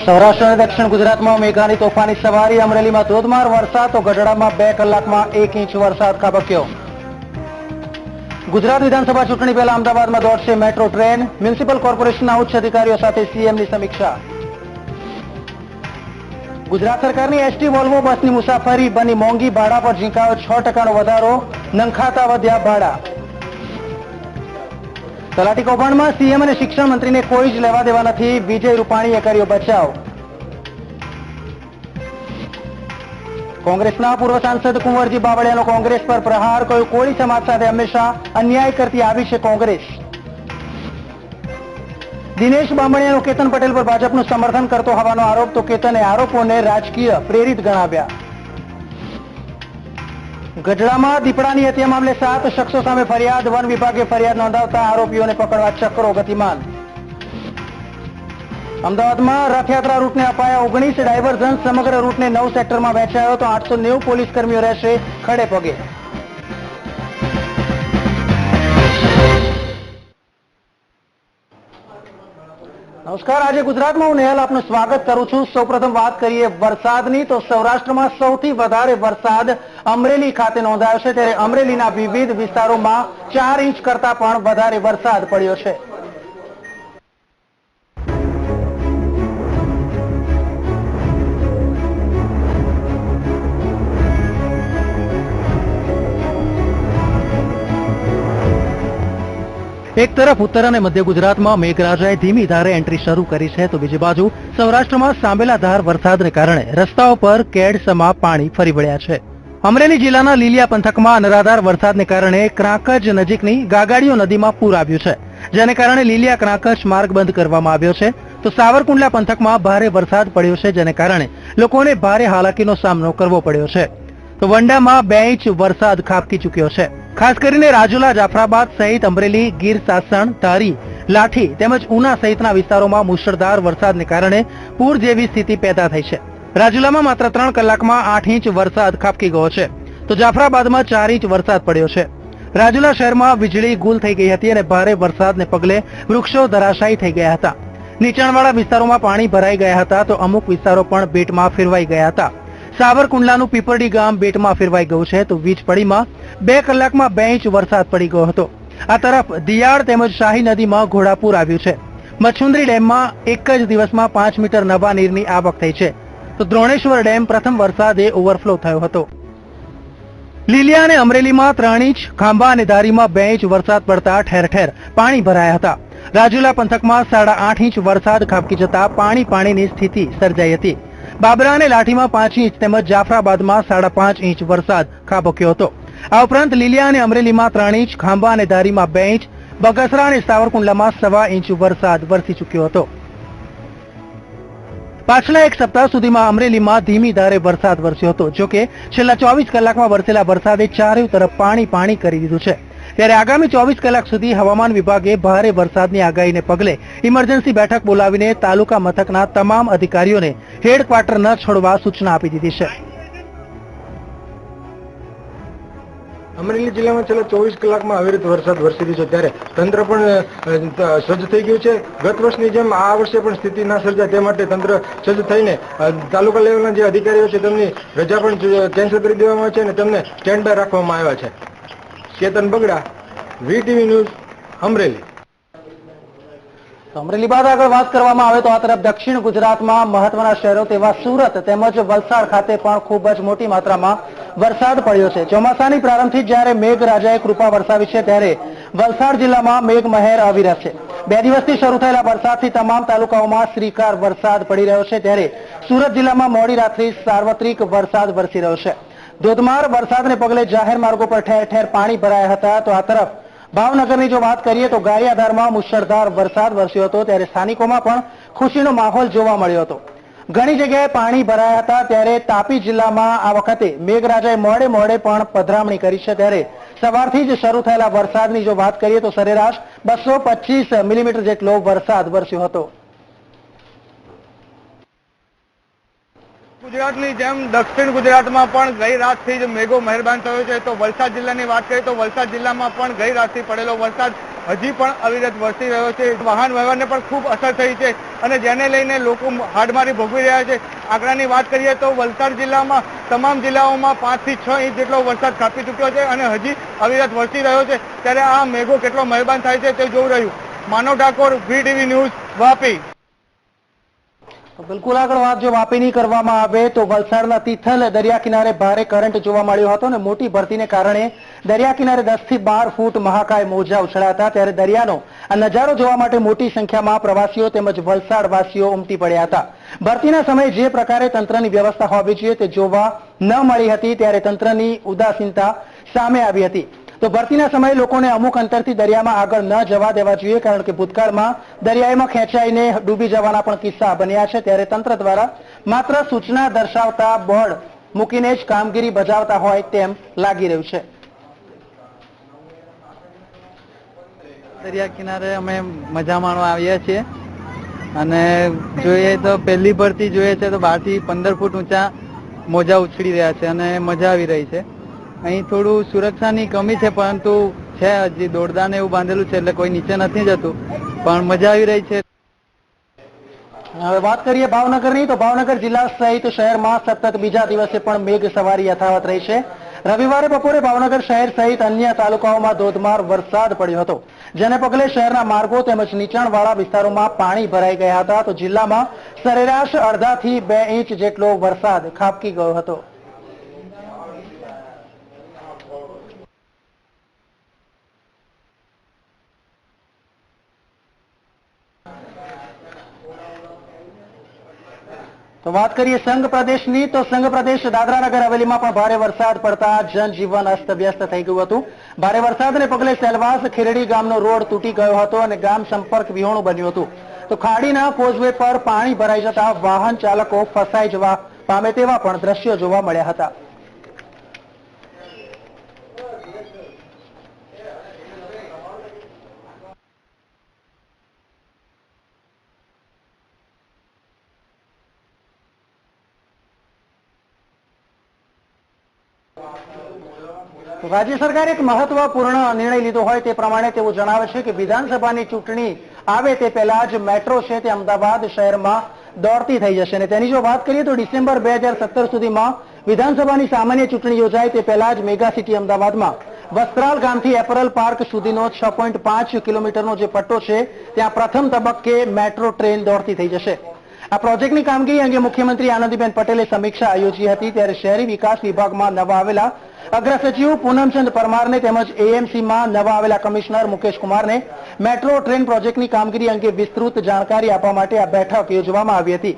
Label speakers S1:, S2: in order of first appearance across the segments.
S1: સૌરાષ્ટ્ર અને દક્ષિણ ગુજરાતમાં મેઘાની તોફાની સવારી. અમરેલીમાં ધોધમાર વરસાદ તો ગઢડામાં 2 કલાકમાં 1 ઇંચ વરસાદ ખાબક્યો. ગુજરાત વિધાનસભા ચૂંટણી પહેલા અમદાવાદમાં દોડશે મેટ્રો ટ્રેન. મ્યુનિસિપલ કોર્પોરેશનના ઉચ્ચ અધિકારીઓ સાથે સીએમની સમીક્ષા. ગુજરાત સરકારની એસટી વોલ્વો બસની મુસાફરી બની મોંઘી. ભાડા પર ઝીંકાયો 6% વધારો. નંખાતા વધ્યા ભાડા. તલાટી કૌભાંડમાં સીએમ અને શિક્ષણ મંત્રીને કોઈ જ લેવા દેવા નથી. વિજય રૂપાણીએ કર્યો બચાવ. કોંગ્રેસના પૂર્વ સાંસદ કુંવરજી બાવળિયાનો કોંગ્રેસ પર પ્રહાર. કહ્યું, કોળી સમાજ સાથે હંમેશા અન્યાય કરતી આવી છે કોંગ્રેસ. દિનેશ બામણિયાનો કેતન પટેલ પર ભાજપનું સમર્થન કરતો હોવાનો આરોપ. તો કેતને આરોપોને રાજકીય પ્રેરિત ગણાવ્યા. ગઢડામાં દીપડાની હત્યા મામલે 7 શખ્સો સામે ફરિયાદ. વન વિભાગે ફરિયાદ નોંધાવતા આરોપીઓને પકડવા ચક્રો ગતિમાન. અમદાવાદમાં રથયાત્રા રૂટને અપાયા 19 ડાયવર્ઝન. સમગ્ર રૂટને 9 સેક્ટરમાં વહેંચાયો. તો 890 પોલીસ કર્મીઓ રહેશે ખડે પગે. નમસ્કાર, આજે ગુજરાતમાં હું નેહલ આપનું સ્વાગત કરું છું. સૌપ્રથમ વાત કરીએ વરસાદની. તો સૌરાષ્ટ્રમાં સૌથી વધારે વરસાદ અમરેલી ખાતે નોંધાયો છે. ત્યારે અમરેલીના વિવિધ વિસ્તારોમાં 4 ઇંચ કરતા પણ વધારે વરસાદ પડ્યો છે. એક તરફ ઉત્તર અને મધ્ય ગુજરાતમાં મેઘરાજાએ ધીમી ધારે એન્ટ્રી શરૂ કરી છે, તો બીજી બાજુ સૌરાષ્ટ્રમાં સાંબેલાધાર વરસાદને કારણે રસ્તાઓ પર કેડસમાં પાણી ફરી વળ્યા છે. અમરેલી જિલ્લાના લીલિયા પંથકમાં અનરાધાર વરસાદને કારણે ક્રાંકજ નજીકની ગાગાડીઓ નદીમાં પૂર આવ્યું છે, જેને કારણે લીલિયા ક્રાંકજ માર્ગ બંધ કરવામાં આવ્યો છે. તો સાવરકુંડલા પંથકમાં ભારે વરસાદ પડ્યો છે, જેને કારણે લોકોને ભારે હાલાકીનો સામનો કરવો પડ્યો છે. તો વંડામાં 2 ઇંચ વરસાદ ખાબકી ચૂક્યો છે. ખાસ કરીને રાજુલા, જાફરાબાદ સહિત અમરેલી, ગીર, સાસણ, ધારી, લાઠી તેમજ ઉના સહિતના વિસ્તારોમાં મુશળધાર વરસાદને કારણે પૂર જેવી સ્થિતિ પેદા થઈ છે. રાજુલામાં માત્ર 3 કલાકમાં 8 ઇંચ વરસાદ ખાબકી ગયો છે. તો જાફરાબાદમાં 4 ઇંચ વરસાદ પડ્યો છે. રાજુલા શહેરમાં વીજળી ગુલ થઈ ગઈ હતી અને ભારે વરસાદને પગલે વૃક્ષો ધરાશાયી થઈ ગયા હતા. નીચાણવાળા વિસ્તારોમાં પાણી ભરાઈ ગયા હતા. તો અમુક વિસ્તારો પણ બેટમાં ફેરવાઈ ગયા હતા. સાવરકુંડલાનું પીપરડી ગામ બેટમાં ફેરવાઈ ગયું છે. તો વીજપડીમાં 2 કલાકમાં 2 ઇંચ વરસાદ પડી ગયો હતો. આ તરફ દિયાળ તેમજ શાહી નદીમાં ઘોડાપૂર આવ્યું છે. મચ્છુંદરી ડેમમાં એક જ દિવસમાં 5 મીટર નવા નીરની આવક થઈ છે. તો દ્રોણેશ્વર ડેમ પ્રથમ વરસાદે ઓવરફ્લો થયો હતો. લીલિયા અને અમરેલીમાં 3 ઇંચ, ખાંભા અને ધારીમાં 2 ઇંચ વરસાદ પડતા ઠેર ઠેર પાણી ભરાયા હતા. રાજુલા પંથકમાં 8.5 ઇંચ વરસાદ ખાબકી જતા પાણીની સ્થિતિ સર્જાઈ હતી. બાબરા અને લાઠીમાં 5 ઇંચ તેમજ જાફરાબાદમાં 5.5 ઇંચ વરસાદ ખાબક્યો હતો. આ ઉપરાંત લીલિયા અને અમરેલીમાં 3 ઇંચ, ખાંભા અને ધારીમાં 2 ઇંચ, બગસરા અને સાવરકુંડલામાં 1.25 ઇંચ વરસાદ વરસી ચૂક્યો હતો. પાછલા એક સપ્તાહ સુધીમાં અમરેલીમાં ધીમી ધારે વરસાદ વરસ્યો હતો. જોકે છેલ્લા 24 કલાકમાં વરસેલા વરસાદે ચારે તરફ પાણી કરી દીધું છે. ત્યારે આગામી 24 કલાક સુધી હવામાન વિભાગે ભારે વરસાદની આગાહીને પગલે ઇમરજન્સી બેઠક બોલાવીને તાલુકા મથકના તમામ અધિકારીઓને હેડક્વાર્ટર ન છોડવા સૂચના આપી દીધી છે.
S2: અમરેલી જિલ્લામાં છેલ્લા 24 કલાકમાં અવિરત વરસાદ વરસી રહ્યો છે, ત્યારે તંત્ર પણ સજ્જ થઈ ગયું છે. ગત વર્ષની જેમ આ વર્ષે પણ સ્થિતિ ના સર્જાય તે માટે તંત્ર સજ્જ થઈને તાલુકા લેવલના જે અધિકારીઓ છે તેમની રજા પણ કેન્સલ કરી દેવામાં આવે છે અને તેમને સ્ટેન્ડ બાય રાખવામાં આવ્યા છે. Ketan Bagada, VTV news, Amreli.
S1: અમરેલી બાદ આગળ વાત કરવામાં આવે તો આ તરફ દક્ષિણ ગુજરાતમાં મહત્વના શહેરો તેવા સુરત તેમજ વલસાડ ખાતે પણ ખૂબ જ મોટી માત્રામાં વરસાદ પડ્યો છે. ચોમાસાની પ્રારંભથી જ્યારે મેઘરાજાએ કૃપા વરસાવી છે, ત્યારે વલસાડ જિલ્લામાં મેઘમહેર અવિરત છે. 2 દિવસથી શરૂ થયેલા વરસાદથી તમામ તાલુકાઓમાં શ્રીકાર વરસાદ પડી રહ્યો છે. ત્યારે સુરત જિલ્લામાં મોડી રાત્રિ સાર્વત્રિક વરસાદ વરસી રહ્યો છે. ધોધમાર વરસાદને પગલે જાહેર માર્ગો પર ઠેર ઠેર પાણી ભરાયા હતા. તો આ તરફ ભાવનગરની જો વાત કરીએ તો ગારિયાધારમાં મુશળધાર વરસાદ વરસ્યો હતો. ત્યારે સ્થાનિકોમાં પણ ખુશીનો માહોલ જોવા મળ્યો હતો. ઘણી જગ્યાએ પાણી ભરાયા હતા. ત્યારે તાપી જિલ્લામાં આ વખતે મેઘરાજાએ મોડે પણ પધરામણી કરી છે. ત્યારે સવારથી જ શરૂ થયેલા વરસાદની જો વાત કરીએ તો સરેરાશ 225 મિલીમીટર જેટલો વરસાદ વરસ્યો હતો.
S3: ગુજરાતની જેમ દક્ષિણ ગુજરાતમાં પણ ગઈ રાતથી જ મેઘો મહેરબાન થયો છે. તો વલસાડ જિલ્લાની વાત કરીએ તો વલસાડ જિલ્લામાં પણ ગઈ રાતથી પડેલો વરસાદ હજી પણ અવિરત વરસી રહ્યો છે. વાહન વ્યવહારને પણ ખૂબ અસર થઈ છે અને જેને લઈને લોકો હાડમારી ભોગવી રહ્યા છે. આંકડાની વાત કરીએ તો વલસાડ જિલ્લામાં તમામ જિલ્લાઓમાં 5 થી 6 ઇંચ જેટલો વરસાદ ખાબકી ચૂક્યો છે અને હજી અવિરત વરસી રહ્યો છે. ત્યારે આ મેઘો કેટલો મહેરબાન થાય છે તે જોઈ રહ્યું. માનવ ઠાકોર, VTV ન્યૂઝ, વાપી.
S1: બિલકુલ આગળ વાત જો વાપીની કરવામાં આવે તો વલસાડના તિથલ દરિયા કિનારે ભારે કરંટ જોવા મળ્યો હતો અને મોટી ભરતીને કારણે દરિયા કિનારે 10 થી 12 ફૂટ મહાકાય મોજા ઉછળ્યા હતા. ત્યારે દરિયાનો આ નજારો જોવા માટે મોટી સંખ્યામાં પ્રવાસીઓ તેમજ વલસાડવાસીઓ ઉમટી પડ્યા હતા. ભરતીના સમયે જે પ્રકારે તંત્રની વ્યવસ્થા હોવી જોઈએ તે જોવા ન મળી હતી ત્યારે તંત્રની ઉદાસીનતા સામે આવી હતી. તો ભરતીના સમયે લોકોને અમુક અંતરથી દરિયામાં આગળ ન જવા દેવા જોઈએ, કારણ કે ભૂતકાળમાં દરિયામાં ખેંચાઈને ડૂબી જવાના પણ કિસ્સા બન્યા છે. ત્યારે તંત્ર દ્વારા માત્ર સૂચના દર્શાવતા બોર્ડ મૂકીને જ કામગીરી બજાવતા હોય તેમ લાગી રહ્યું છે.
S4: દરિયા કિનારે અમે મજા માણવા આવ્યા છીએ અને જોઈએ તો પહેલી ભરતી જોઈએ છે તો 12 થી 15 ફૂટ ઊંચા મોજા ઉછળી રહ્યા છે અને મજા આવી રહી છે. અહીં થોડું સુરક્ષાની કમી છે, પરંતુ છે હજી દોરડાને એવું બાંધેલું છે એટલે કોઈ નીચે નથી જતું, પણ મજા આવી રહી છે.
S1: હવે વાત કરીએ ભાવનગરની, તો ભાવનગર જિલ્લા સહિત શહેરમાં સતત બીજા દિવસે પણ મેઘ સવારી યથાવત રહી છે. રવિવારે બપોરે ભાવનગર શહેર સહિત અન્ય તાલુકાઓમાં ધોધમાર વરસાદ પડ્યો હતો, જેને પગલે શહેરના માર્ગો તેમજ નીચાણવાળા વિસ્તારોમાં પાણી ભરાઈ ગયા હતા. તો જિલ્લામાં સરેરાશ 1.5 થી 2 ઇંચ જેટલો વરસાદ ખાબકી ગયો હતો. તો વાત કરીએ સંઘ પ્રદેશની, તો સંઘ પ્રદેશ દાદરાનગર હવેલીમાં પણ ભારે વરસાદ પડતા જનજીવન અસ્તવ્યસ્ત થઈ ગયું હતું. ભારે વરસાદને પગલે સેલવાસ ખેરડી ગામનો રોડ તૂટી ગયો હતો અને ગામ સંપર્ક વિહોણું બન્યું હતું. તો ખાડીના કોઝવે પર પાણી ભરાઈ જતા વાહન ચાલકો ફસાઈ જવા પામે તેવા પણ દ્રશ્યો જોવા મળ્યા હતા. રાજ્ય સરકારે એક મહત્વપૂર્ણ નિર્ણય લીધો હોય તે પ્રમાણે તેઓ જણાવે છે કે વિધાનસભાની ચૂંટણી આવે તે પહેલા જ મેટ્રો છે તે અમદાવાદ શહેરમાં દોડતી થઈ જશે. અને તેની જો વાત કરીએ તો ડિસેમ્બર 2017 સુધીમાં વિધાનસભાની સામાન્ય ચૂંટણી યોજાય તે પહેલા જ મેગા સિટી અમદાવાદમાં વસ્ત્રાલ ગામથી એપરલ પાર્ક સુધીનો 6.5 કિલોમીટરનો જે પટ્ટો છે ત્યાં પ્રથમ તબક્કે મેટ્રો ટ્રેન દોડતી થઈ જશે. આ પ્રોજેક્ટની કામગીરી અંગે મુખ્યમંત્રી આનંદીબેન પટેલે સમીક્ષા આયોજી હતી. ત્યારે શહેરી વિકાસ વિભાગમાં નવા આવેલા અગ્ર સચિવ પૂનમચંદ પરમારને તેમજ એએમસીમાં નવા આવેલા કમિશનર મુકેશ કુમારને મેટ્રો ટ્રેન પ્રોજેક્ટની કામગીરી અંગે વિસ્તૃત જાણકારી આપવા માટે આ બેઠક યોજવામાં આવી હતી.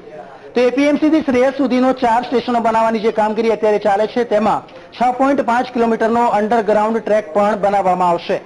S1: તો એપીએમસીથી શ્રેયસ સુધીનો 4 સ્ટેશનો બનાવવાની જે કામગીરી અત્યારે ચાલે છે તેમાં 6.5 કિલોમીટરનો અંડરગ્રાઉન્ડ ટ્રેક પણ બનાવવામાં આવશે.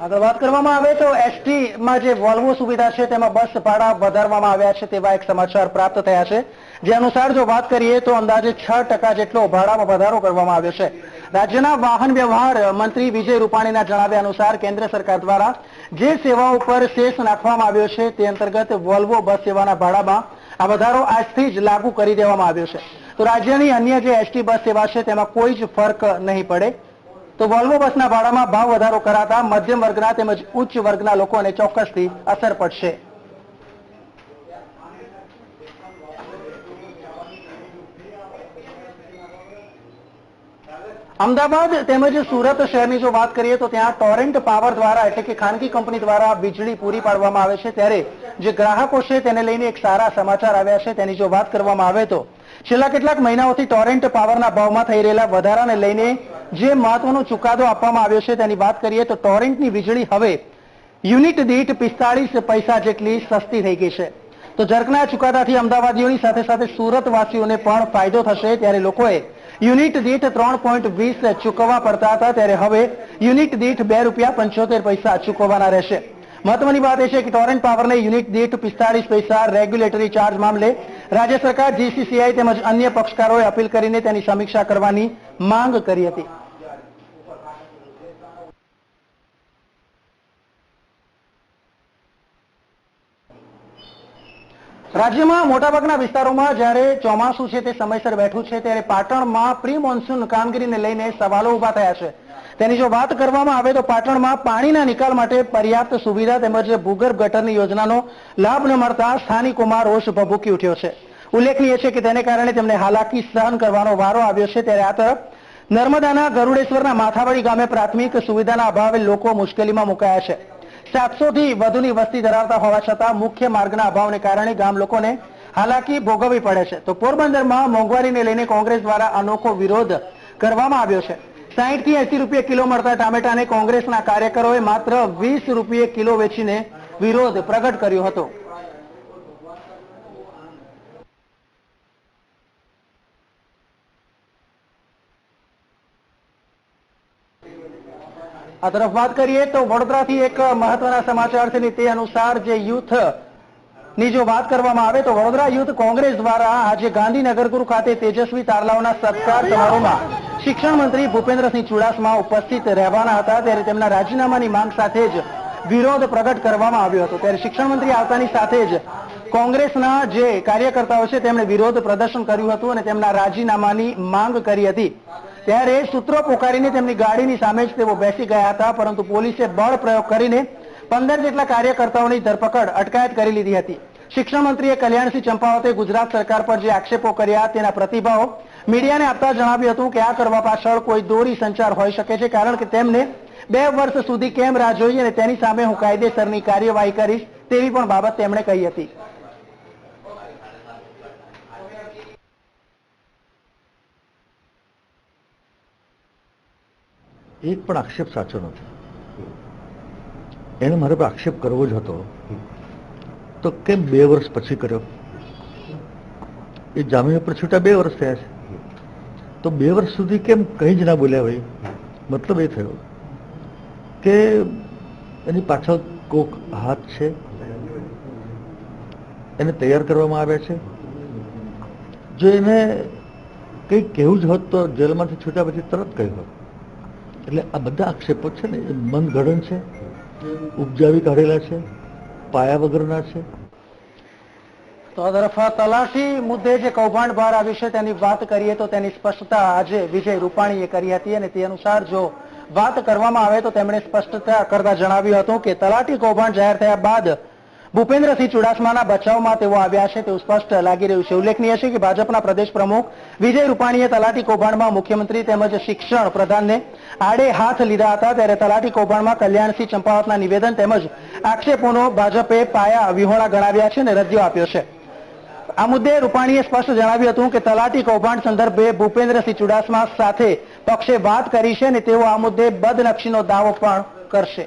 S1: આગળ વાત કરવામાં આવે તો એસટીમાં જે વોલ્વો સુવિધા છે તેમાં બસ ભાડા વધારવામાં આવ્યા છે તેવા એક સમાચાર પ્રાપ્ત થયા છે, જે અનુસાર જો વાત કરીએ તો અંદાજે 6% જેટલો ભાડામાં વધારો કરવામાં આવ્યો છે. રાજ્યના વાહન વ્યવહાર મંત્રી વિજય રૂપાણીના જણાવ્યા અનુસાર કેન્દ્ર સરકાર દ્વારા જે સેવાઓ પર સેસ નાખવામાં આવ્યો છે તે અંતર્ગત વોલ્વો બસ સેવાના ભાડામાં આ વધારો આજથી જ લાગુ કરી દેવામાં આવ્યો છે. તો રાજ્યની અન્ય જે એસટી બસ સેવા છે તેમાં કોઈ જ ફરક નહીં પડે. તો વોલ્વો બસના ભાડામાં ભાવ વધારો કરાતા મધ્યમ વર્ગના તેમજ ઉચ્ચ વર્ગના લોકોને ચોક્કસથી અસર પડશે. અમદાવાદ તેમજ સુરત શહેરની જો વાત કરીએ તો ત્યાં ટોરેન્ટ પાવર દ્વારા એટલે કે ખાનગી કંપની દ્વારા વીજળી પૂરી પાડવામાં આવે છે. ત્યારે જે ગ્રાહકો છે તેને લઈને એક સારા સમાચાર આવ્યા છે. તેની જો વાત કરવામાં આવે તો છેલ્લા કેટલાક મહિનાઓથી ટોરેન્ટ પાવરના ભાવમાં થઈ રહેલા વધારાને લઈને જે મહત્વનો ચુકાદો આપવામાં આવ્યો છે તેની વાત કરીએ તો ટોરેન્ટની વીજળી હવે યુનિટ દીઠ 45 પૈસા જેટલી સસ્તી થઈ ગઈ છે. તો જર્કના ચુકાદાથી અમદાવાદીઓની સાથે સાથે સુરતવાસીઓને પણ ફાયદો થશે. ત્યારે લોકોએ યુનિટ દીઠ 3.20 ચૂકવવા પડતા હતા, ત્યારે હવે યુનિટ દીઠ ₹2.75 ચૂકવવાના રહેશે. મહત્વની વાત એ છે કે ટોરેન્ટ પાવરને યુનિટ દીઠ 45 પૈસા રેગ્યુલેટરી ચાર્જ મામલે રાજ્ય સરકાર, જીસીસીઆઈ તેમજ અન્ય પક્ષકારોએ અપીલ કરીને તેની સમીક્ષા કરવાની માંગ કરી હતી. રાજ્યમાં મોટાભાગના વિસ્તારોમાં જ્યારે ચોમાસું છે તે સમયસર બેઠું છે ત્યારે પાટણમાં પ્રી મોન્સૂન કામગીરીને લઈને સવાલો ઉભા થયા છે. તેની જો વાત કરવામાં આવે તો પાટણમાં પાણીના નિકાલ માટે પર્યાપ્ત સુવિધા તેમજ ભૂગર્ભ ગટરની યોજનાનો લાભ ન મળતા સ્થાનિકોમાં રોષ ભભૂકી ઉઠ્યો છે. ઉલ્લેખનીય છે કે તેને કારણે તેમને હાલાકી સહન કરવાનો વારો આવ્યો છે. ત્યારે આ તરફ નર્મદાના ગરુડેશ્વરના માથાવાડી ગામે પ્રાથમિક સુવિધાના અભાવે લોકો મુશ્કેલીમાં મુકાયા છે. 700 થી વધુની વસ્તી ધરાવતા હોવા છતાં મુખ્ય માર્ગના અભાવને કારણે ગામ લોકોને હાલાકી ભોગવવી પડે છે. તો પોરબંદરમાં મોંઘવારીને લઈને કોંગ્રેસ દ્વારા અનોખો વિરોધ કરવામાં આવ્યો છે. 60 થી 80 રૂપિયા કિલો મળતા ટામેટાને કોંગ્રેસના કાર્યકરોએ માત્ર 20 રૂપિયે કિલો વેચીને વિરોધ પ્રગટ કર્યો હતો. આ તરફ વાત કરીએ તો વડોદરાથી એક મહત્વના સમાચાર છે. તે અનુસાર જે યુથ ની જો વાત કરવામાં આવે તો વડોદરા યુથ કોંગ્રેસ દ્વારા આજે ગાંધીનગર ગુરુ ખાતે તેજસ્વી તારલાઓના સત્કાર સમારોહમાં શિક્ષણ મંત્રી ભૂપેન્દ્રસિંહ ચુડાસમા ઉપસ્થિત રહેવાના હતા. ત્યારે તેમના રાજીનામાની માંગ સાથે જ વિરોધ પ્રગટ કરવામાં આવ્યો હતો. ત્યારે શિક્ષણ મંત્રી આવતાની સાથે જ કોંગ્રેસના જે કાર્યકર્તાઓ છે તેમણે વિરોધ પ્રદર્શન કર્યું હતું અને તેમના રાજીનામાની માંગ કરી હતી. ત્યારે સૂત્રો પોકારીને તેમની ગાડીની સામે જ તેઓ બેસી ગયા હતા, પરંતુ પોલીસે બળ પ્રયોગ કરીને 15 જેટલા કાર્યકર્તાઓની ધરપકડ અટકાયત કરી લીધી હતી. શિક્ષણ મંત્રીએ કલ્યાણસિંહ ચંપાવતે ગુજરાત સરકાર પર જે આક્ષેપો કર્યા તેના પ્રતિભાવો મીડિયાને આપતા જણાવ્યું હતું કે આ કરવા પાછળ કોઈ દોરી સંચાર હોઈ શકે છે, કારણ કે તેમને 2 વર્ષ સુધી કેમ રાહ જોઈ અને તેની સામે હું કાયદેસરની કાર્યવાહી કરીશ તેવી પણ બાબત તેમણે કહી હતી.
S5: એક પણ આક્ષેપ સાચો નથી. એને મારે પર આક્ષેપ કરવો જ હતો તો કેમ 2 વર્ષ પછી કર્યો? એ જામીન પર છૂટા 2 વર્ષ થયા છે, તો 2 વર્ષ સુધી કેમ કંઈ જ ના બોલ્યા? ભાઈ, મતલબ એ થયો કે એની પાછળ કોક હાથ છે, એને તૈયાર કરવામાં આવ્યા છે. જો એને કંઈક કહેવું જ હોત તો જેલમાંથી છૂટ્યા પછી તરત કહ્યું હોત. એટલે આ બધા આક્ષેપો છે ને એ મન ઘડન છે, ઉપજાવી કાઢેલા છે, પાયા વગરના છે.
S1: તો આ તરફ તલાશી મુદ્દે જે કૌભાંડ બહાર આવ્યું છે તેની વાત કરીએ તો તેની સ્પષ્ટતા આજે વિજય રૂપાણીએ કરી હતી અને તે અનુસાર જો વાત કરવામાં આવે તો તેમણે સ્પષ્ટતા કરતા જણાવ્યું હતું કે તલાટી કૌભાંડ જાહેર થયા બાદ ભૂપેન્દ્રસિંહ ચુડાસમાના બચાવમાં તેઓ આવ્યા છે તેવું સ્પષ્ટ લાગી રહ્યું છે. ઉલ્લેખનીય છે કે ભાજપના પ્રદેશ પ્રમુખ વિજય રૂપાણીએ તલાટી કૌભાંડમાં મુખ્યમંત્રી તેમજ શિક્ષણ પ્રધાનને આડે હાથ લીધા હતા. ત્યારે તલાટી કૌભાંડમાં કલ્યાણસિંહ ચંપાવતના નિવેદન તેમજ આક્ષેપોનો ભાજપે પાયા વિહોણા ગણાવ્યા છે અને રદિયો આપ્યો છે. આ મુદ્દે રૂપાણીએ સ્પષ્ટ જણાવ્યું હતું કે તલાટી કૌભાંડ સંદર્ભે ભૂપેન્દ્રસિંહ ચુડાસમા સાથે પક્ષે વાત કરી છે અને તેઓ આ મુદ્દે બદનક્ષીનો દાવો પણ કરશે.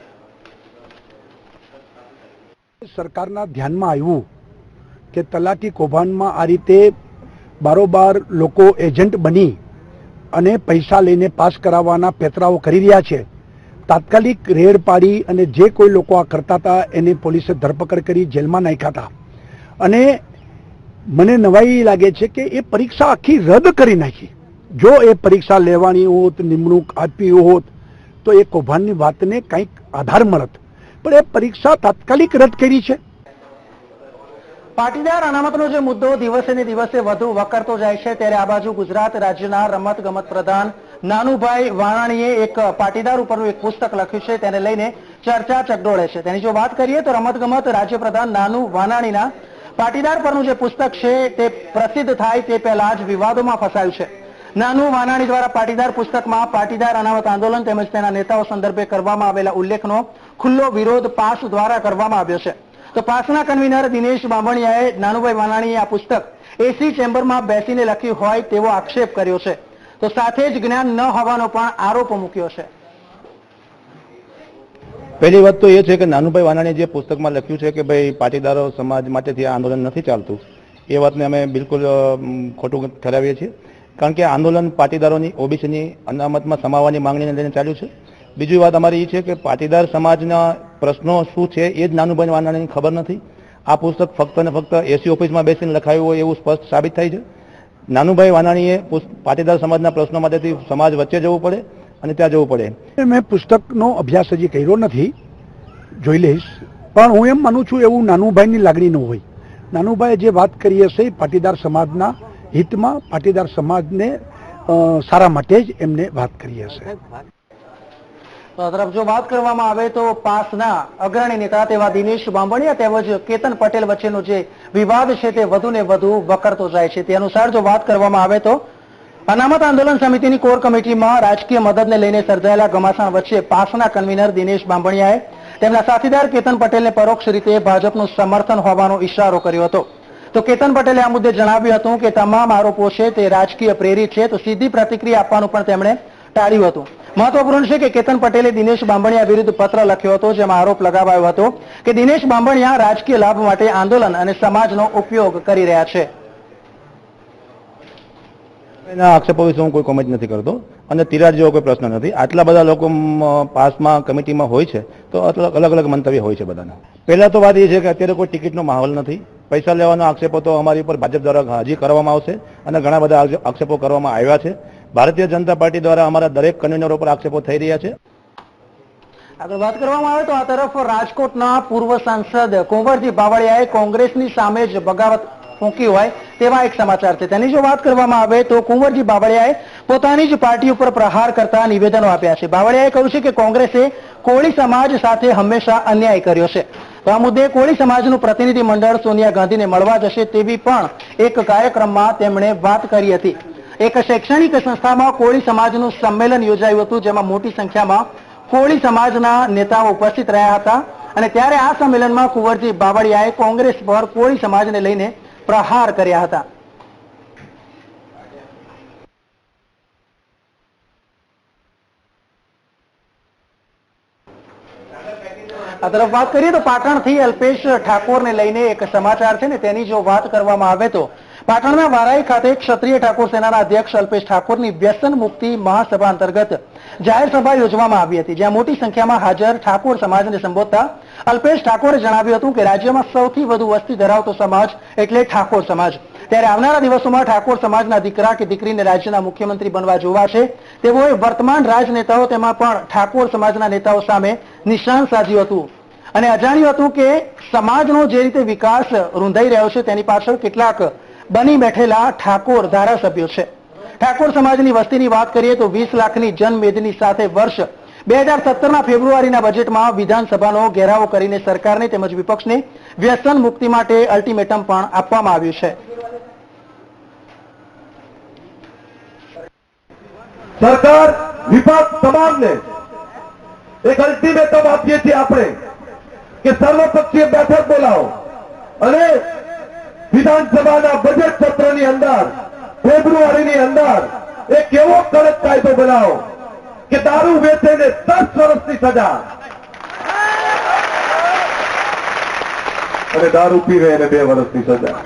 S6: સરકારના ધ્યાનમાં આવ્યું કે તલાટી કૌભાંડમાં આ રીતે બારોબાર લોકો એજન્ટ બની અને પૈસા લઈને પાસ કરાવવાના પેતરાઓ કરી રહ્યા છે. તાત્કાલિક રેડ પાડી અને જે કોઈ લોકો આ કરતા હતા એની પોલીસે ધરપકડ કરી જેલમાં નાખ્યા હતા. અને મને નવાઈ લાગે છે કે એ પરીક્ષા આખી રદ કરી નાખી. જો એ પરીક્ષા લેવાની હોત, નિમણૂક આપી હોત તો એ કૌભાંડની વાતને કંઈક આધાર મળત, પણ એ પરીક્ષા તાત્કાલિક રદ કરી છે.
S1: પાટીદાર અનામતનો જે મુદ્દો દિવસે ને દિવસે વધુ વકરતો જાય છે ત્યારે આ બાજુ ગુજરાત રાજ્યના રમત ગમત પ્રધાન નાનુભાઈ વાણાણીએ એક પાટીદાર ઉપરનું એક પુસ્તક લખ્યું છે, તેને લઈને ચર્ચા ચકડોળે છે. તેની જો વાત કરીએ તો રમત ગમત રાજ્ય પ્રધાન નાનુ વાનાણીના પાટીદાર પરનું જે પુસ્તક છે તે પ્રસિદ્ધ થાય તે પહેલા જ વિવાદોમાં ફસાયું છે. નાનુ વાનાણી દ્વારા પાટીદાર પુસ્તકમાં પાટીદાર અનામત આંદોલન તેમજ તેના નેતાઓ સંદર્ભે કરવામાં આવેલા ઉલ્લેખનો ખુલ્લો વિરોધ પાસ દ્વારા કરવામાં આવ્યો છે. તો પાસના કન્વીનર દિનેશ બામણિયાએ નાનુભાઈ વાનાણીએ આ પુસ્તક એસી ચેમ્બરમાં બેસીને લખ્યું હોય તેવો આક્ષેપ કર્યો છે. તો સાથે જ જ્ઞાન ન હોવાનો પણ આરોપ મૂક્યો છે.
S7: પહેલી વાત તો એ છે કે નાનુભાઈ વાનાણીએ જે પુસ્તકમાં લખ્યું છે કે ભાઈ પાટીદારો સમાજ માટેથી આ આંદોલન નથી ચાલતું, એ વાતને અમે બિલકુલ ખોટું ઠરાવીએ છીએ. કારણ કે આંદોલન પાટીદારોની ઓબીસીની અનામતમાં સમાવવાની માંગણીને લઈને ચાલ્યું છે. બીજી વાત અમારી એ છે કે પાટીદાર સમાજના પ્રશ્નો શું છે એ જ નાનુભાઈ વાનાણીને ખબર નથી. આ પુસ્તક ફક્ત ને ફક્ત એસી ઓફિસમાં બેસીને લખાયું હોય એવું સ્પષ્ટ સાબિત થાય છે. નાનુભાઈ વાનાણીએ પાટીદાર સમાજના પ્રશ્નો માટેથી સમાજ વચ્ચે જવું પડે અને ત્યાં જવું પડે.
S6: મેં પુસ્તકનો અભ્યાસ હજી કર્યો નથી, જોઈ લઈશ. પણ હું એમ માનું છું એવું નાનુભાઈની લાગણી ન હોય. નાનુભાઈએ જે વાત કરી હશે એ પાટીદાર સમાજના હિતમાં, પાટીદાર સમાજને સારા માટે જ એમને વાત કરી હશે.
S1: તો આ તરફ જો વાત કરવામાં આવે તો પાસના અગ્રણી નેતા તેવા દિનેશ બાંભણિયા તેમજ કેતન પટેલ વચ્ચેનો જે વિવાદ છે તે વધુ ને વધુ વકરતો જાય છે. તે અનુસાર જો વાત કરવામાં આવે તો અનામત આંદોલન સમિતિની કોર કમિટીમાં રાજકીય મદદને લઈને સર્જાયેલા ઘમાસાણ વચ્ચે પાસના કન્વીનર દિનેશ બાંભણિયાએ તેમના સાથીદાર કેતન પટેલને પરોક્ષ રીતે ભાજપનું સમર્થન હોવાનો ઇશારો કર્યો હતો. તો કેતન પટેલે આ મુદ્દે જણાવ્યું હતું કે તમામ આરોપો છે તે રાજકીય પ્રેરિત છે. તો સીધી પ્રતિક્રિયા આપવાનું પણ તેમણે ટાળ્યું હતું. મહત્વપૂર્ણ છે કે કેતન પટેલે દિનેશ બાંભણિયા વિરુદ્ધ પત્ર લખ્યો હતો, જેમાં આરોપ લગાવાયો હતો કે દિનેશ બાંભણિયા રાજકીય લાભ માટે આંદોલન અને સમાજનો ઉપયોગ કરી રહ્યા છે.
S7: એના આક્ષેપો વિશે હું કોઈ કોમેન્ટ નથી કરતો અને તિરાડ જેવો કોઈ પ્રશ્ન નથી. આટલા બધા લોકો પાસમાં કમિટીમાં હોય છે તો અલગ અલગ મંતવ્ય હોય છે બધાના. પહેલા તો વાત એ છે કે અત્યારે કોઈ ટિકિટનો માહોલ નથી. પૈસા લેવાનો આક્ષેપો તો અમારી ઉપર ભાજપ દ્વારા હજી કરવામાં આવશે અને ઘણા બધા આક્ષેપો કરવામાં આવ્યા છે. ભારતીય જનતા પાર્ટી દ્વારા અમારા દરેક કન્વીનરો પર આક્ષેપો થઈ રહ્યા છે.
S1: આગળ વાત કરવામાં આવે તો આ તરફ રાજકોટના પૂર્વ સાંસદ કુંવરજી બાવળિયાએ કોંગ્રેસની સામે જ બગાવત ફૂંકી હોય તેવા એક સમાચાર છે. તેની જો વાત કરવામાં આવે તો કુંવરજી બાવળિયાએ પોતાની જ પાર્ટી ઉપર પ્રહાર કરતા નિવેદનો આપ્યા છે. બાવળિયાએ કહ્યું છે કે કોંગ્રેસે કોળી સમાજ સાથે હંમેશા અન્યાય કર્યો છે. તો આ મુદ્દે કોળી સમાજનું પ્રતિનિધિ મંડળ સોનિયા ગાંધીને મળવા જશે તેવી પણ એક કાર્યક્રમમાં તેમણે વાત કરી હતી. એક શૈક્ષણિક સંસ્થામાં કોળી સમાજનું સંમેલન યોજાયું હતું, જેમાં મોટી સંખ્યામાં કોળી સમાજના નેતાઓ ઉપસ્થિત રહ્યા હતા અને ત્યારે આ સંમેલનમાં કુંવરજી બાવળિયાએ કોંગ્રેસ પર કોળી સમાજને લઈને પ્રહાર કર્યા હતા. આ તરફ વાત કરીએ તો પાટણથી અલ્પેશ ઠાકોરને લઈને એક સમાચાર છે ને તેની જો વાત કરવામાં આવે તો પાટણના વારાઈ ખાતે ક્ષત્રિય ઠાકોર સેનાના અધ્યક્ષ અલ્પેશ ઠાકોરની વ્યસન મુક્તિ મહાસભા અંતર્ગત જાહેર સભા યોજવામાં આવી હતી, જ્યાં મોટી સંખ્યામાં હાજર ઠાકોર સમાજને સંબોધતા અલ્પેશ ઠાકોરે જણાવ્યું હતું કે રાજ્યમાં સૌથી વધુ વસ્તી ધરાવતો સમાજ એટલે ઠાકોર સમાજ. ત્યારે આવનારા દિવસોમાં ઠાકોર સમાજના દીકરા કે દીકરીને રાજ્યના મુખ્યમંત્રી બનવા જોવાશે તેઓએ વર્તમાન રાજનેતાઓ તેમાં પણ ઠાકોર સમાજના નેતાઓ સામે નિશાન સાધ્યું હતું અને અજાણ્યું હતું કે સમાજનો જે રીતે વિકાસ રૂંધાઈ રહ્યો છે તેની પાછળ કેટલાક બની બેઠેલા ઠાકોર ધારાસભ્યો છે. ઠાકોર સમાજની વસ્તીની વાત કરીએ તો 20 લાખની જનમેદની સાથે વર્ષ 2017ના ફેબ્રુઆરીના બજેટમાં વિધાનસભાનો ઘેરાવો કરીને સરકારને તેમજ વિપક્ષને વ્યસન મુક્તિ માટે અલ્ટિમેટમ પણ આપવામાં આવ્યું છે.
S8: સરકાર વિપક્ષ તમામને એક અલ્ટિમેટમ આપીએ છીએ આપણે કે સર્વપક્ષીય બેઠક બોલાવો અને વિધાનસભાના બજેટ સત્રની અંદર ફેબ્રુઆરીની અંદર એક એવો કડક કાયદો બનાવો કે દારૂ વેચેને 10 વર્ષની સજા અને દારૂ પીવે એને 2 વર્ષની સજા.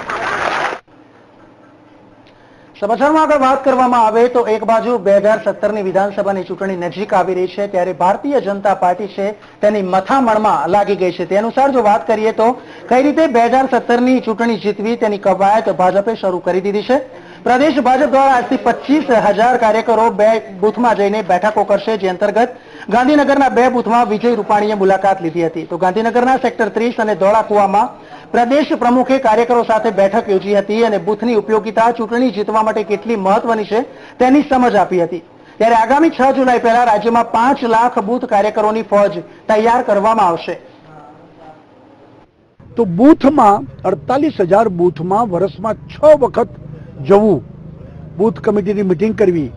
S1: સમાચારમાં આગળ વાત કરવામાં આવે તો એક બાજુ 2017ની વિધાનસભાની ચૂંટણી નજીક આવી રહી છે, ત્યારે ભારતીય જનતા પાર્ટી છે તેની મથામણમાં લાગી ગઈ છે. તે અનુસાર જો વાત કરીએ તો કઈ રીતે 2017ની ચૂંટણી જીતવી તેની કવાયત ભાજપે શરૂ કરી દીધી છે. પ્રદેશ ભાજપ દ્વારા આજથી 25,000 કાર્યકરો 2 બૂથમાં જઈને બેઠકો કરશે, જે અંતર્ગત ગાંધીનગરના 2 બૂથમાં વિજય રૂપાણીએ મુલાકાત લીધી હતી. તો ગાંધીનગરના સેક્ટર 30 અને ધોળાકુવામાં પ્રદેશ પ્રમુખે કાર્યકરો સાથે બેઠક યોજી હતી અને બૂથની ઉપયોગિતા ચૂંટણી જીતવા માટે કેટલી મહત્વની છે તેની સમજ આપી હતી. ત્યારે આગામી 6 જુલાઈ પહેલા રાજ્યમાં 5 લાખ બૂથ કાર્યકરોની ફોજ તૈયાર કરવામાં આવશે.
S6: તો બૂથમાં 48,000 બૂથમાં વર્ષમાં 6 વખત જવું, બૂથ કમિટીની મિટિંગ કરવી,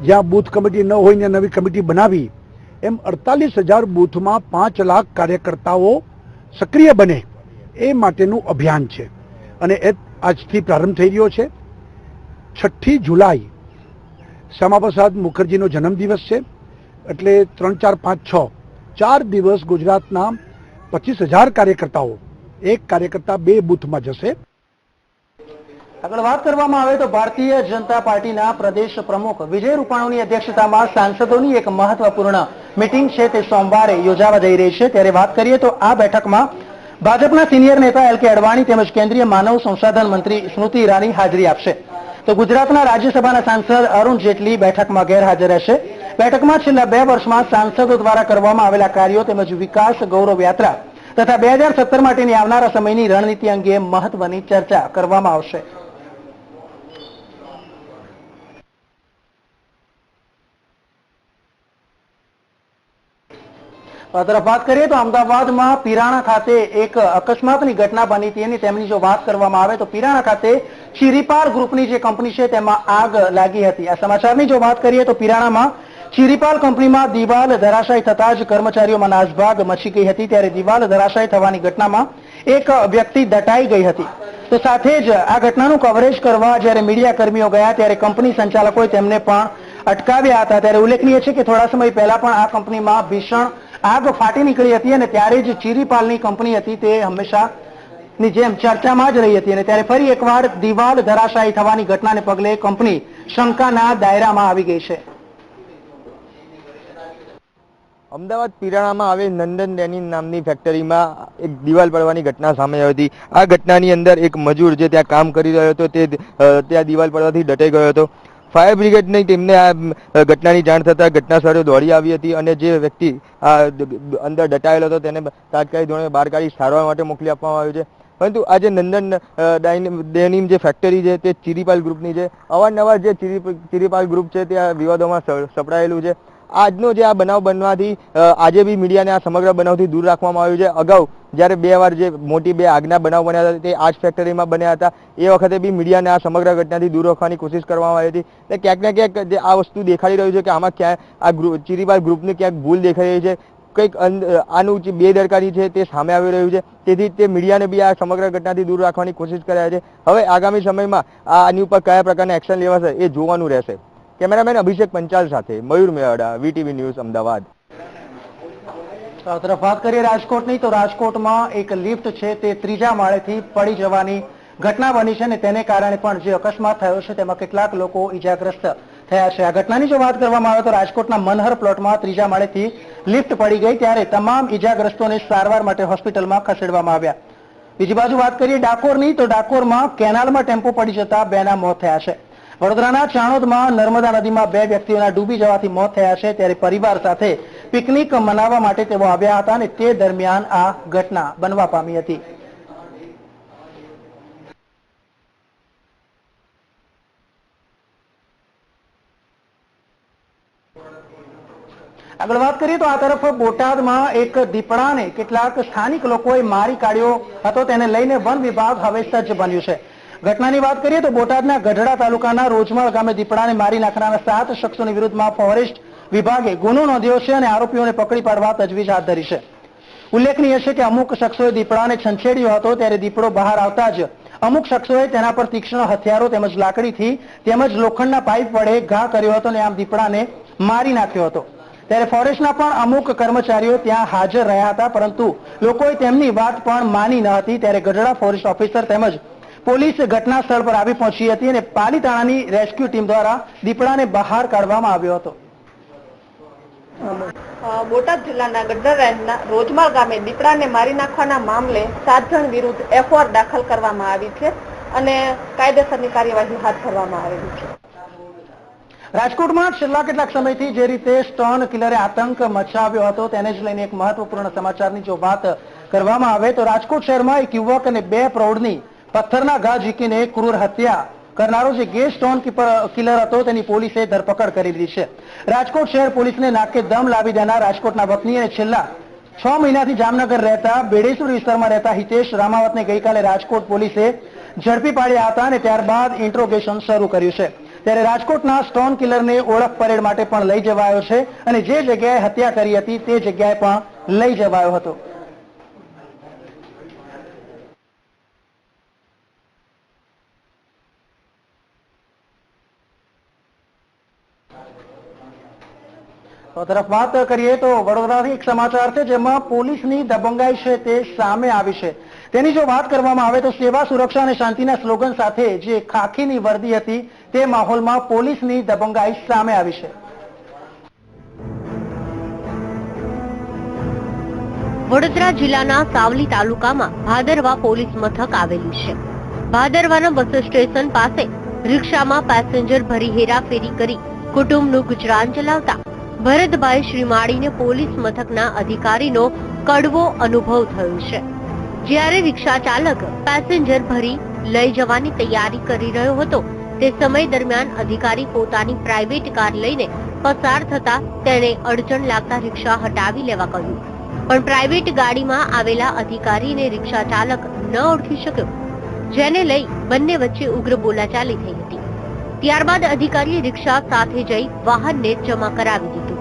S6: જ્યાં બૂથ કમિટી ન હોય ને નવી કમિટી બનાવી, એમ 48,000 બૂથમાં 5 લાખ કાર્યકર્તાઓ સક્રિય બને એ માટેનું અભિયાન છે અને એ આજથી પ્રારંભ થઈ રહ્યો છે. 6 જુલાઈ શ્યામાપ્રસાદ મુખર્જીનો જન્મદિવસ છે, એટલે 3, 4, 5, 6 4 દિવસ ગુજરાતના 25,000 કાર્યકર્તાઓ, એક કાર્યકર્તા 2 બૂથમાં જશે.
S1: આગળ વાત કરવામાં આવે તો ભારતીય જનતા પાર્ટીના પ્રદેશ પ્રમુખ વિજય રૂપાણીની અધ્યક્ષતામાં સાંસદોની એક મહત્વપૂર્ણ મીટિંગ છે તે સોમવારે યોજાવા જઈ રહી છે. ત્યારે વાત કરીએ તો આ બેઠકમાં ભાજપના સિનિયર નેતા LK અડવાણી તેમજ કેન્દ્રીય માનવ સંસાધન મંત્રી સ્મૃતિ ઈરાની હાજરી આપશે. તો ગુજરાતના રાજ્યસભાના સાંસદ અરુણ જેટલી બેઠકમાં ગેરહાજર રહેશે. બેઠકમાં છેલ્લા 2 વર્ષમાં સાંસદો દ્વારા કરવામાં આવેલા કાર્યો તેમજ વિકાસ ગૌરવ યાત્રા તથા 2017 માટેની આવનારા સમયની રણનીતિ અંગે મહત્વની ચર્ચા કરવામાં આવશે. તરફ વાત કરીએ તો અમદાવાદમાં પીરાણા ખાતે એક અકસ્માતની ઘટના બની હતી અને તેમની જો વાત કરવામાં આવે તો પીરાણા ખાતે ચિરીપાલ ગ્રુપની જે કંપની છે તેમાં આગ લાગી હતી. આ સમાચારની જો વાત કરીએ તો પીરાણામાં ચિરીપાલ કંપનીમાં દિવાલ ધરાશાયી થતા જ કર્મચારીઓમાં નાસભાગ મચી ગઈ હતી. ત્યારે દિવાલ ધરાશાયી થવાની ઘટનામાં એક વ્યક્તિ દટાઈ ગઈ હતી. તો સાથે જ આ ઘટનાનું કવરેજ કરવા જ્યારે મીડિયા કર્મીઓ ગયા ત્યારે કંપની સંચાલકોએ તેમને પણ અટકાવ્યા હતા. ત્યારે ઉલ્લેખનીય છે કે થોડા સમય પહેલા પણ આ કંપનીમાં ભીષણ આગ ફાટી નીકળી હતી અને ત્યારે જ ચિરીપાલની કંપની હતી તે હંમેશાની જેમ ચર્ચામાં જ રહી હતી અને ત્યારે ફરી એકવાર દિવાલ ધરાશાયી થવાની ઘટનાને પગલે કંપની શંકાના દાયરામાં આવી ગઈ છે.
S9: અમદાવાદ પીરાણામાં આવેલ નંદન ડેનિમ નામની ફેક્ટરીમાં એક દિવાલ પડવાની ઘટના સામે આવી હતી. આ ઘટનાની અંદર એક મજૂર જે ત્યાં કામ કરી રહ્યો હતો તે ત્યાં દિવાલ પડવાથી દટાઈ ગયો હતો. ફાયર બ્રિગેડની ટીમને આ ઘટનાની જાણ થતાં ઘટના સ્થળે દોડી આવી હતી અને જે વ્યક્તિ આ અંદર દટાયેલો હતો તેને તાત્કાલિક ધોરણે બહાર કાઢી સારવાર માટે મોકલી આપવામાં આવ્યો છે. પરંતુ આ જે નંદન ડેનિમ જે ફેક્ટરી છે તે ચિરીપાલ ગ્રુપની છે. અવારનવાર જે ચિરીપાલ ગ્રુપ છે તે આ વિવાદોમાં સપડાયેલું છે. આજનો જે આ બનાવ બનવાથી આજે બી મીડિયાને આ સમગ્ર બનાવથી દૂર રાખવામાં આવ્યું છે. અગાઉ જ્યારે 2 વાર જે મોટી 2 આગના બનાવ બન્યા હતા તે આ જ ફેક્ટરીમાં બન્યા હતા. એ વખતે બી મીડિયાને આ સમગ્ર ઘટનાથી દૂર રાખવાની કોશિશ કરવામાં આવી હતી. એટલે ક્યાંક ને ક્યાંક જે આ વસ્તુ દેખાડી રહ્યું છે કે આમાં ક્યાંક આ ચિરીપાલ ગ્રુપની ક્યાંક ભૂલ દેખાઈ રહી છે. કંઈક આનું જે બેદરકારી છે તે સામે આવી રહ્યું છે. તેથી તે મીડિયાને બી આ સમગ્ર ઘટનાથી દૂર રાખવાની કોશિશ કર્યા છે. હવે આગામી સમયમાં આની ઉપર કયા પ્રકારના એક્શન લેવાશે એ જોવાનું રહેશે. કેમેરામેન અભિષેક પંચાલ સાથે મયુર મેવાડા, વીટીવી ન્યૂઝ, અમદાવાદ.
S1: તરફ વાત કરીએ રાજકોટની તો રાજકોટમાં એક લિફ્ટ છે તે 3જા માળેથી પડી જવાની ઘટના બની છે અને તેને કારણે પણ જે અકસ્માત થયો છે તેમાં કેટલાક લોકો ઈજાગ્રસ્ત થયા છે. આ ઘટનાની જો વાત કરવામાં આવે તો રાજકોટના મનહર પ્લોટમાં 3જા માળેથી લિફ્ટ પડી ગઈ ત્યારે તમામ ઈજાગ્રસ્તોને સારવાર માટે હોસ્પિટલમાં ખસેડવામાં આવ્યા. બીજી બાજુ વાત કરીએ ડાકોરની તો ડાકોરમાં કેનાલમાં ટેમ્પો પડી જતા 2ના મોત થયા છે. વડોદરાના ચાણોદમાં નર્મદા નદીમાં 2 વ્યક્તિઓના ડૂબી જવાથી મોત થયા છે. ત્યારે પરિવાર સાથે પિકનિક મનાવવા માટે તેઓ આવ્યા હતા અને તે દરમિયાન આ ઘટના બનવા પામી હતી. આગળ વાત કરીએ તો આ તરફ બોટાદમાં એક દીપડાને કેટલાક સ્થાનિક લોકોએ મારી કાઢ્યો હતો. તેને લઈને વન વિભાગ હવે સજ્જ બન્યું છે. ઘટનાની વાત કરીએ તો બોટાદના ગઢડા તાલુકાના રોજમાળ ગામે દીપડાને મારી નાખનારા 7 શખ્સોની વિરુદ્ધમાં ફોરેસ્ટ વિભાગે ગુનો નોંધ્યો છે અને આરોપીઓને પકડી પાડવા તજવીજ હાથ ધરી છે. ઉલ્લેખનીય છે કે અમુક શખ્સોએ દીપડાને છંછેડ્યો હતો ત્યારે દીપડો બહાર આવતા જ અમુક શખ્સોએ તેના પર તીક્ષ્ણ હથિયારો તેમજ લાકડીથી તેમજ લોખંડના પાઇપ વડે ઘા કર્યો હતો અને આમ દીપડાને મારી નાખ્યો હતો. ત્યારે ફોરેસ્ટના પણ અમુક કર્મચારીઓ ત્યાં હાજર રહ્યા હતા પરંતુ લોકોએ તેમની વાત પણ માની ન હતી. ત્યારે ગઢડા ફોરેસ્ટ ઓફિસર તેમજ પોલીસ ઘટના સ્થળ પર આવી પહોંચી હતી અને પાલીતાણાની રેસ્ક્યુ ટીમ દ્વારા દીપડાને બહાર કાઢવામાં આવ્યો હતો.
S10: બોટાદ જિલ્લાના ગઢડા રેન્જના રોજમાળ ગામે દીપડાને મારી નાખવાના મામલે 7 જણ વિરુદ્ધ એફઆઈઆર દાખલ કરવામાં આવી છે અને કાયદેસરની કાર્યવાહી હાથ ધરવામાં આવેલી છે.
S1: રાજકોટમાં છેલ્લા કેટલાક સમયથી જે રીતે સ્ટોન કિલરે આતંક મચાવ્યો હતો તેને જ લઈને એક મહત્વપૂર્ણ સમાચારની જો વાત કરવામાં આવે તો રાજકોટ શહેરમાં એક યુવક અને 2 પ્રૌઢની પથ્થરના ઘા ઝીકીને ક્રૂર હત્યા કરનારો જે ગે સ્ટોન કિલર હતો તેની પોલીસે ધરપકડ કરી લીધી છે. રાજકોટ શહેર પોલીસને નાકે દમ લાવી દેનાર રાજકોટના વતની અને છેલ્લા 6 મહિનાથી જામનગર રહેતા બેડેશ્વર વિસ્તારમાં રહેતા હિતેશ રામાવતને ગઈકાલે રાજકોટ પોલીસે ઝડપી પાડ્યા હતા અને ત્યારબાદ ઇન્ટ્રોગેશન શરૂ કર્યું છે. ત્યારે રાજકોટના સ્ટોન કિલરને ઓળખ પરેડ માટે પણ લઈ જવાયો છે અને જે જગ્યાએ હત્યા કરી હતી તે જગ્યાએ પણ લઈ જવાયો હતો. તરફ વાત કરીએ તો વડોદરાથી એક સમાચાર છે જેમાં પોલીસની દબંગાઈ છે તે સામે આવી છે. તેની જો વાત કરવામાં આવે તો સેવા, સુરક્ષા અને શાંતિના સ્લોગન સાથે જે ખાખીની વર્દી હતી તે માહોલમાં પોલીસની દબંગાઈ સામે આવી છે.
S11: વડોદરા જિલ્લાના સાવલી તાલુકામાં ભાદરવા પોલીસ મથક આવેલું છે. ભાદરવાના બસ સ્ટેશન પાસે રિક્ષામાં પેસેન્જર ભરી હેરાફેરી કરી કુટુંબનું ગુજરાન ચલાવતા ભરતભાઈ શ્રીમાળીને પોલીસ મથકના અધિકારીનો કડવો અનુભવ થયો છે. જ્યારે રિક્ષા ચાલક પેસેન્જર ભરી લઈ જવાની તૈયારી કરી રહ્યો હતો તે સમય દરમિયાન અધિકારી પોતાની પ્રાઇવેટ કાર લઈને પસાર થતા તેણે અડચણ લાગતા રિક્ષા હટાવી લેવા કહ્યું, પણ પ્રાઇવેટ ગાડીમાં આવેલા અધિકારીને રિક્ષા ચાલક ન ઓળખી શક્યો, જેને લઈ બંને વચ્ચે ઉગ્ર બોલાચાલી થઈ હતી. ત્યારબાદ અધિકારીએ રિક્ષા સાથે જઈ વાહનને જમા કરાવી દીધું.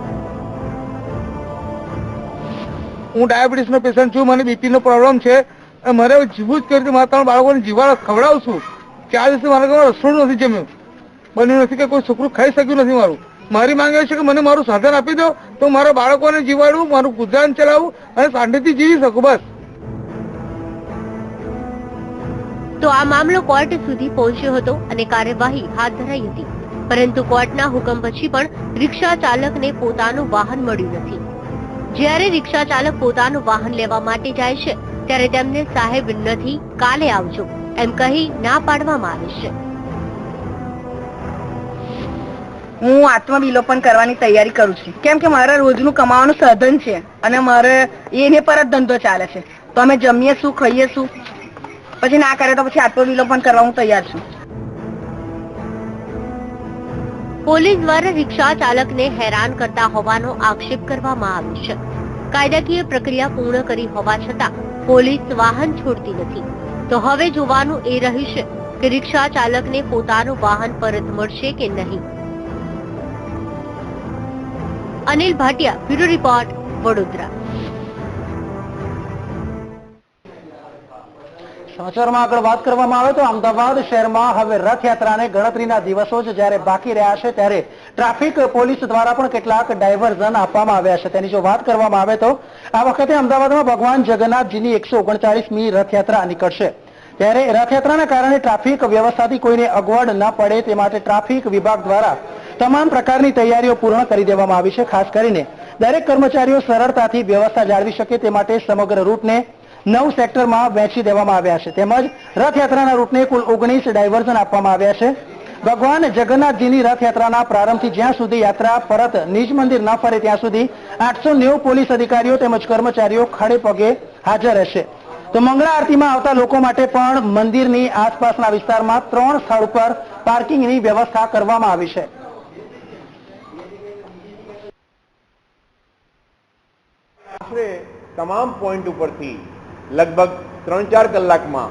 S3: હું ડાયાબિટીસનો પેશન્ટ છું, મને બીપીનો પ્રોબ્લેમ છે, મારે જીવું જ કરી મારા 3 બાળકોને જીવાળા ખવડાવું છું. 4 દિવસથી મારા ઘરમાં રસોડું નથી જમ્યું, બન્યું નથી કે કોઈ છોકરું ખાઈ શક્યું નથી. મારી માંગ એ છે કે મને મારું સાધન આપી દો તો મારા બાળકોને જીવાડું, મારું ગુજરાન ચલાવું અને શાંતિથી જીવી શકું બસ.
S11: તો આ મામલો કોર્ટ સુધી પહોંચ્યો હતો અને કાર્યવાહી હાથ ધરાઈ હતી, પરંતુ કોર્ટના હુકમ પછી પણ રિક્ષા ચાલકને પોતાનું વાહન મળ્યું નથી. જ્યારે રિક્ષા ચાલક પોતાનું વાહન લેવા માટે જાય છે ત્યારે તેમને સાહેબ નથી, કાલે આવજો એમ કહી ના પાડવામાં આવે છે.
S10: હું આત્મવિલોપન કરવાની તૈયારી કરું છું, કેમ કે મારા રોજનું કમાવાનું સાધન છે અને મારે એને પર જ ધંધો ચાલે છે. તો અમે જમીએ શું, ખાઈએ શું, પછી ના કરે તો પછી આત્મવિલોપન કરવા હું તૈયાર છું.
S11: પોલીસ દ્વારા રિક્ષા ચાલકને હેરાન કરતા હોવાનો આક્ષેપ કરવામાં આવ્યો છે. કાયદાકીય પ્રક્રિયા પૂર્ણ કરી હોવા છતાં પોલીસ વાહન છોડતી નથી. તો હવે જોવાનું એ રહ્યું છે કે રિક્ષા ચાલકને પોતાનું વાહન પરત મળશે કે નહીં. Anil Bhatia, bureau report, Vadodara.
S1: સમાચારમાં આગળ વાત કરવામાં આવે તો અમદાવાદ શહેરમાં હવે રથયાત્રાને ગણતરીના દિવસો જ જ્યારે બાકી રહ્યા છે ત્યારે ટ્રાફિક પોલીસ દ્વારા પણ કેટલાક ડાયવર્ઝન આપવામાં આવ્યા છે. તેની જો વાત કરવામાં આવે તો આ વખતે અમદાવાદમાં ભગવાન જગન્નાથજીની 139મી રથયાત્રા નીકળશે. ત્યારે રથયાત્રાના કારણે ટ્રાફિક વ્યવસ્થાથી કોઈને અગવડ ન પડે તે માટે ટ્રાફિક વિભાગ દ્વારા તમામ પ્રકારની તૈયારીઓ પૂર્ણ કરી દેવામાં આવી છે. ખાસ કરીને દરેક કર્મચારીઓ સરળતાથી વ્યવસ્થા જાળવી શકે તે માટે સમગ્ર રૂટને 9 સેક્ટરમાં વહેંચી દેવામાં આવ્યા છે. તેમજ રથયાત્રાના રૂટને કુલ 19 ડાયવર્ઝન આપવામાં આવ્યા છે. ભગવાન જગન્નાથજીની રથયાત્રાના પ્રારંભથી જ્યાં સુધી યાત્રા પરત નિજ મંદિર ન ફરે ત્યાં સુધી 890 પોલીસ અધિકારીઓ તેમજ કર્મચારીઓ ખડે પગે હાજર રહેશે. તો મંગળા આરતીમાં આવતા લોકો માટે પણ મંદિરની આસપાસના વિસ્તારમાં 3 સ્થળ ઉપર પાર્કિંગની વ્યવસ્થા કરવામાં આવી છે.
S12: આશરે તમામ પોઈન્ટ ઉપરથી લગભગ 3-4 કલાકમાં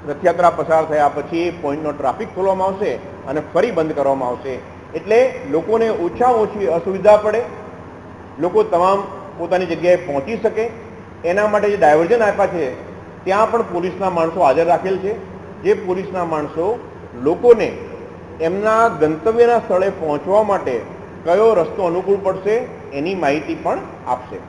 S12: રથયાત્રા પસાર થયા પછી પોઈન્ટનો ટ્રાફિક ખોલવામાં આવશે અને ફરી બંધ કરવામાં આવશે. એટલે લોકોને ઓછામાં ઓછી અસુવિધા પડે, લોકો તમામ પોતાની જગ્યાએ પહોંચી શકે એના માટે જે ડાયવર્ઝન આપ્યા છે ત્યાં પણ પોલીસના માણસો હાજર રાખેલ છે. જે પોલીસના માણસો લોકોને એમના ગંતવ્યના સ્થળે પહોંચવા માટે કયો રસ્તો અનુકૂળ પડશે એની માહિતી પણ આપશે.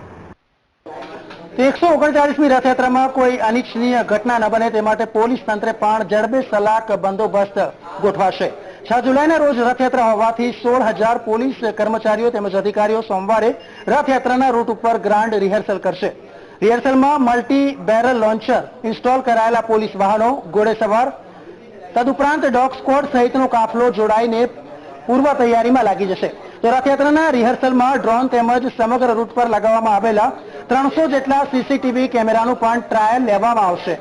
S1: 139મી રથયાત્રામાં કોઈ અનિચ્છનીય ઘટના ન બને તે માટે પોલીસ તંત્રે પણ જડબે સલાક બંદોબસ્ત ગોઠવાશે. 6 જુલાઈના રોજ રથયાત્રા હોવાથી 16,000 પોલીસ કર્મચારીઓ તેમજ અધિકારીઓ સોમવારે રથયાત્રાના રૂટ ઉપર ગ્રાન્ડ રિહર્સલ કરશે. રિહર્સલમાં મલ્ટી બેરલ લોન્ચર, ઇન્સ્ટોલ કરાયેલા પોલીસ વાહનો, ઘોડેસવાર, તદુપરાંત ડોગ સ્ક્વોડ સહિતનો કાફલો જોડાઈને પૂર્વ તૈયારીમાં લાગી જશે. તો રથયાત્રાના રિહર્સલમાં ડ્રોન તેમજ સમગ્ર રૂટ પર લગાવવામાં આવેલા 300 જેટલા સીસીટીવી કેમેરાનું પણ ટ્રાયલ લેવામાં આવશે.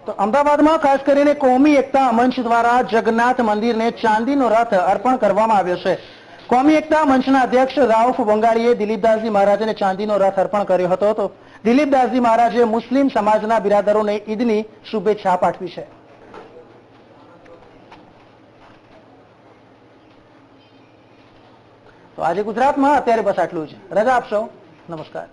S1: તો અમદાવાદમાં ખાસ કરીને કોમી એકતા મંચ દ્વારા જગન્નાથ મંદિરને ચાંદીનો રથ અર્પણ કરવામાં આવ્યો છે. કોમી એકતા મંચના અધ્યક્ષ રાઉફ બંગાળીએ દિલીપદાસજી મહારાજને ચાંદીનો રથ અર્પણ કર્યો હતો. તો દિલીપદાસજી મહારાજે મુસ્લિમ સમાજના બિરાદરોને ઈદની શુભેચ્છા પાઠવી છે. તો આજે ગુજરાતમાં અત્યારે બસ આટલું જ. રજા આપશો. નમસ્કાર.